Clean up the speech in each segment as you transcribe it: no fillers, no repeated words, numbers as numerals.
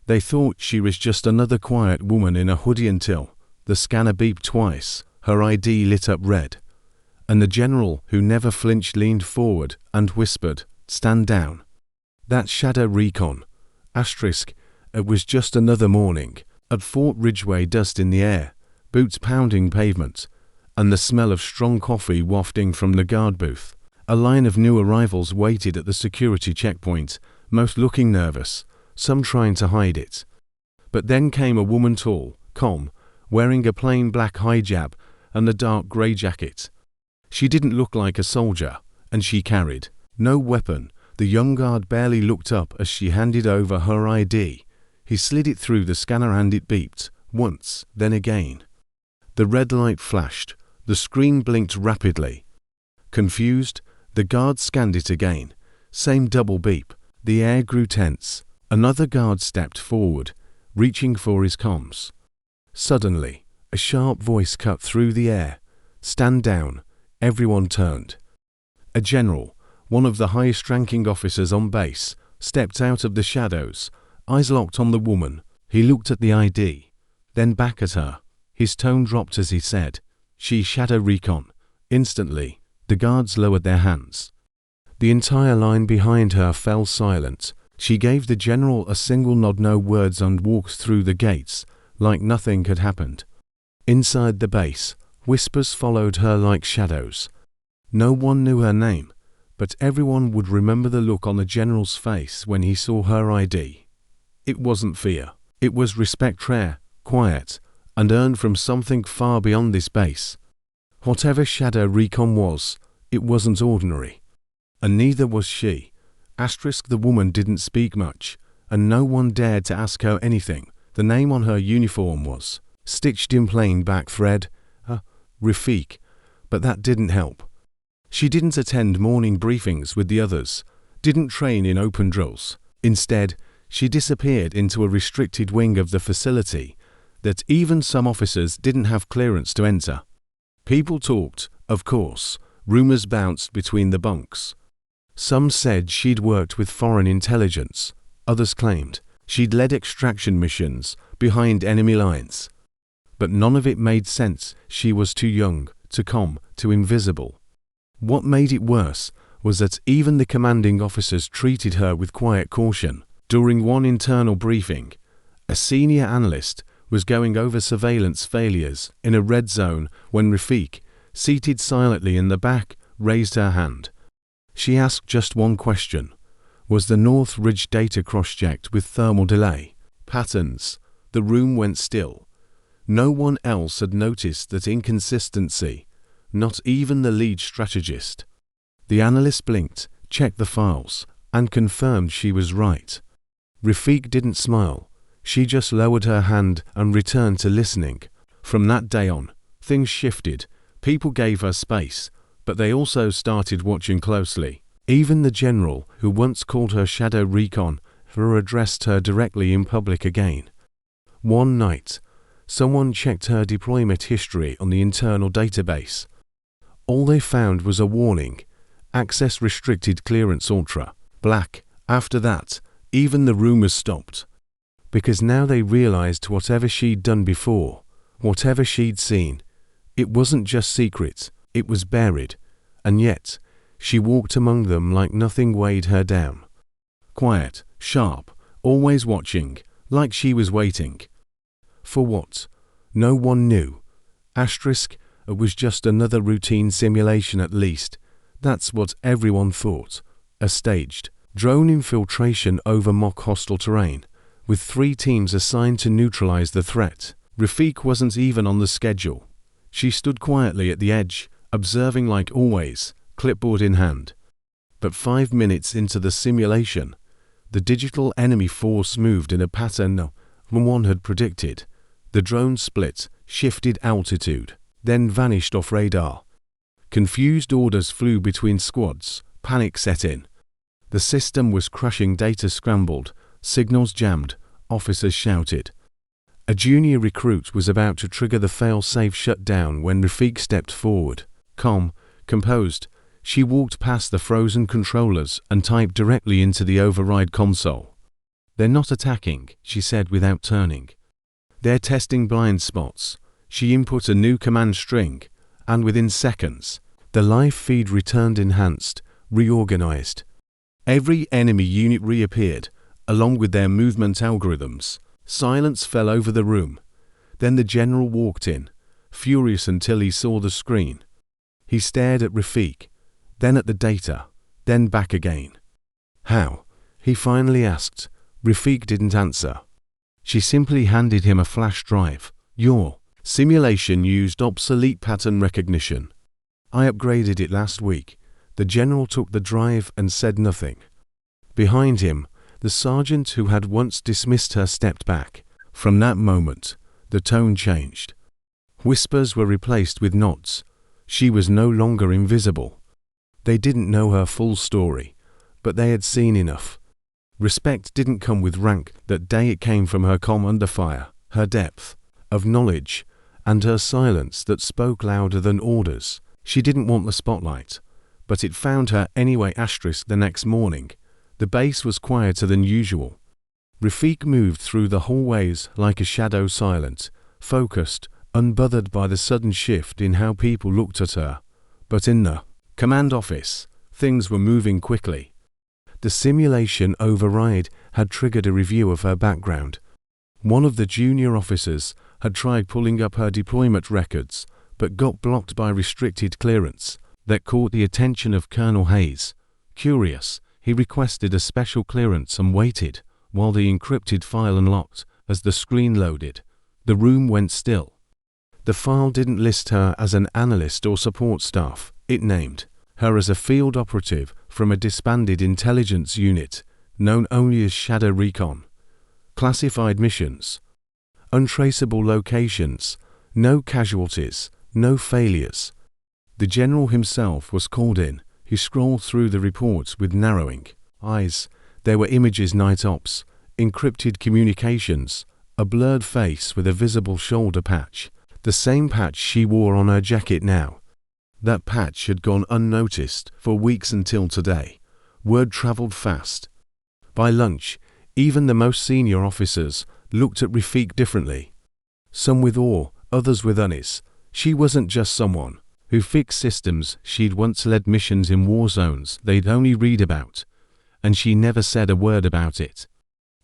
They thought she was just another quiet woman in a hoodie until the scanner beeped twice, her ID lit up red. And the general, who never flinched, leaned forward and whispered, "Stand down." That shadow recon. It was just another morning. At Fort Ridgeway, dust in the air, boots pounding pavement, and the smell of strong coffee wafting from the guard booth. A line of new arrivals waited at the security checkpoint, most looking nervous, some trying to hide it. But then came a woman tall, calm, wearing a plain black hijab and a dark grey jacket. She didn't look like a soldier, and she carried no weapon. The young guard barely looked up as she handed over her ID. He slid it through the scanner and it beeped, once, then again. The red light flashed, the screen blinked rapidly. Confused, the guard scanned it again. Same double beep. The air grew tense. Another guard stepped forward, reaching for his comms. Suddenly, a sharp voice cut through the air. "Stand down." Everyone turned. A general, one of the highest-ranking officers on base, stepped out of the shadows, eyes locked on the woman. He looked at the ID, then back at her. His tone dropped as he said, "She's Shadow Recon." Instantly, the guards lowered their hands. The entire line behind her fell silent. She gave the general a single nod, no words, and walked through the gates, like nothing had happened. Inside the base, whispers followed her like shadows. No one knew her name, but everyone would remember the look on the general's face when he saw her ID. It wasn't fear. It was respect, rare, quiet, and earned from something far beyond this base. Whatever Shadow Recon was, it wasn't ordinary. And neither was she. The woman didn't speak much, and no one dared to ask her anything. The name on her uniform was stitched in plain black thread, Rafiq, but that didn't help. She didn't attend morning briefings with the others, didn't train in open drills. Instead, she disappeared into a restricted wing of the facility that even some officers didn't have clearance to enter. People talked, of course. Rumors bounced between the bunks. Some said she'd worked with foreign intelligence. Others claimed she'd led extraction missions behind enemy lines. But none of it made sense. She was too young, too invisible. What made it worse was that even the commanding officers treated her with quiet caution. During one internal briefing, a senior analyst was going over surveillance failures in a red zone when Rafiq, seated silently in the back, raised her hand. She asked just one question. Was the North Ridge data cross-checked with thermal delay patterns? The room went still. No one else had noticed that inconsistency, not even the lead strategist. The analyst blinked, checked the files, and confirmed she was right. Rafiq didn't smile. She just lowered her hand and returned to listening. From that day on, things shifted. People gave her space, but they also started watching closely. Even the general, who once called her Shadow Recon, never addressed her directly in public again. One night, someone checked her deployment history on the internal database. All they found was a warning: access restricted, clearance ultra black. After that, even the rumors stopped. Because now they realized whatever she'd done before, whatever she'd seen, it wasn't just secret, it was buried. And yet, she walked among them like nothing weighed her down. Quiet, sharp, always watching, like she was waiting. For what? No one knew. It was just another routine simulation at least. That's what everyone thought. A staged drone infiltration over mock hostile terrain, with 3 teams assigned to neutralize the threat. Rafiq wasn't even on the schedule. She stood quietly at the edge, observing like always, clipboard in hand. But 5 minutes into the simulation, the digital enemy force moved in a pattern no one had predicted. The drone split, shifted altitude, then vanished off radar. Confused orders flew between squads, panic set in. The system was crushing, data scrambled, signals jammed, officers shouted. A junior recruit was about to trigger the fail-safe shutdown when Rafiq stepped forward. Calm, composed, she walked past the frozen controllers and typed directly into the override console. "They're not attacking," she said without turning. "They're testing blind spots." She input a new command string, and within seconds, the live feed returned enhanced, reorganized. Every enemy unit reappeared, along with their movement algorithms. Silence fell over the room. Then the general walked in, furious until he saw the screen. He stared at Rafiq, then at the data, then back again. "How?" he finally asked. Rafiq didn't answer. She simply handed him a flash drive. "Your simulation used obsolete pattern recognition. I upgraded it last week." The general took the drive and said nothing. Behind him, the sergeant who had once dismissed her stepped back. From that moment, the tone changed. Whispers were replaced with nods. She was no longer invisible. They didn't know her full story, but they had seen enough. Respect didn't come with rank that day, it came from her calm under fire, her depth of knowledge, and her silence that spoke louder than orders. She didn't want the spotlight, but it found her anyway. The next morning, the base was quieter than usual. Rafiq moved through the hallways like a shadow, silent, focused, unbothered by the sudden shift in how people looked at her. But in the command office, things were moving quickly. The simulation override had triggered a review of her background. One of the junior officers had tried pulling up her deployment records, but got blocked by restricted clearance. That caught the attention of Colonel Hayes. Curious, he requested a special clearance and waited while the encrypted file unlocked. As the screen loaded, the room went still. The file didn't list her as an analyst or support staff. It named her as a field operative from a disbanded intelligence unit, known only as Shadow Recon. Classified missions. Untraceable locations. No casualties. No failures. The general himself was called in. He scrolled through the reports with narrowing eyes. There were images, night ops, encrypted communications, a blurred face with a visible shoulder patch. The same patch she wore on her jacket now. That patch had gone unnoticed for weeks until today. Word traveled fast. By lunch, even the most senior officers looked at Rafiq differently. Some with awe, others with unease. She wasn't just someone who fixed systems. She'd once led missions in war zones they'd only read about, and she never said a word about it.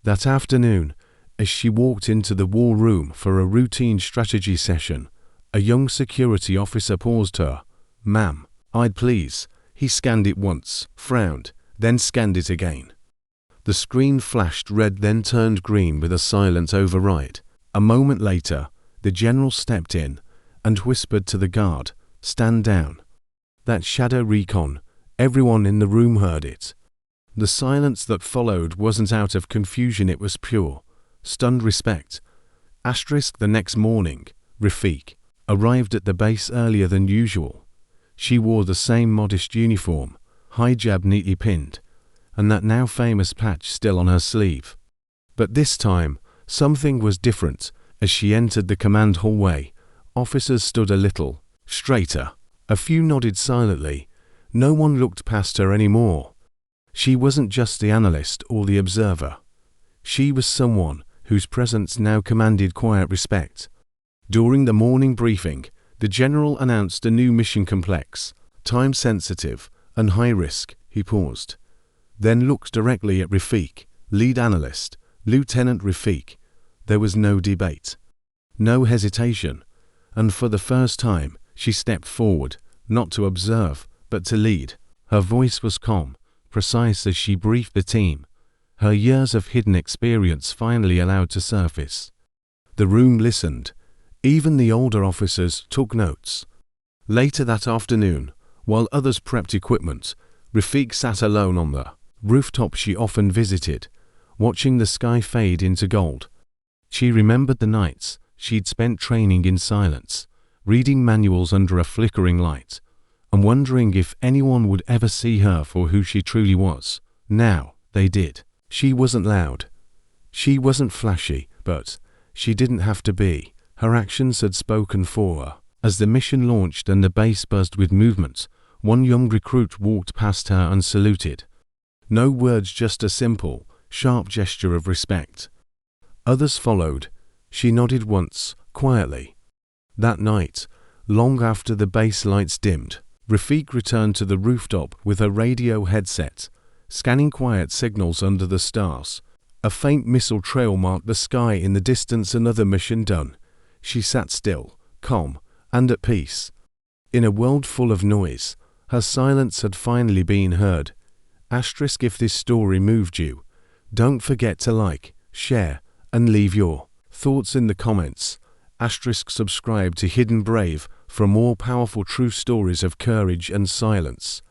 That afternoon, as she walked into the war room for a routine strategy session, a young security officer paused her. "Ma'am, I'd please." He scanned it once, frowned, then scanned it again. The screen flashed red, then turned green with a silent override. A moment later, the general stepped in and whispered to the guard, "Stand down." That Shadow Recon. Everyone in the room heard it. The silence that followed wasn't out of confusion, it was pure, stunned respect. The next morning, Rafiq arrived at the base earlier than usual. She wore the same modest uniform, hijab neatly pinned, and that now famous patch still on her sleeve. But this time, something was different. As she entered the command hallway, officers stood a little straighter. A few nodded silently. No one looked past her anymore. She wasn't just the analyst or the observer. She was someone whose presence now commanded quiet respect. During the morning briefing, the general announced a new mission, complex, time-sensitive, and high-risk. He paused, then looked directly at Rafiq, lead analyst, Lieutenant Rafiq. There was no debate, no hesitation, and for the first time, she stepped forward, not to observe, but to lead. Her voice was calm, precise as she briefed the team, her years of hidden experience finally allowed to surface. The room listened. Even the older officers took notes. Later that afternoon, while others prepped equipment, Rafiq sat alone on the rooftop she often visited, watching the sky fade into gold. She remembered the nights she'd spent training in silence, reading manuals under a flickering light, and wondering if anyone would ever see her for who she truly was. Now, they did. She wasn't loud. She wasn't flashy, but she didn't have to be. Her actions had spoken for her. As the mission launched and the base buzzed with movement, one young recruit walked past her unsaluted. No words, just a simple, sharp gesture of respect. Others followed. She nodded once, quietly. That night, long after the base lights dimmed, Rafiq returned to the rooftop with her radio headset, scanning quiet signals under the stars. A faint missile trail marked the sky in the distance. Another mission done. She sat still, calm, and at peace. In a world full of noise, her silence had finally been heard. If this story moved you, don't forget to like, share, and leave your thoughts in the comments. Subscribe to Hidden Brave for more powerful true stories of courage and silence.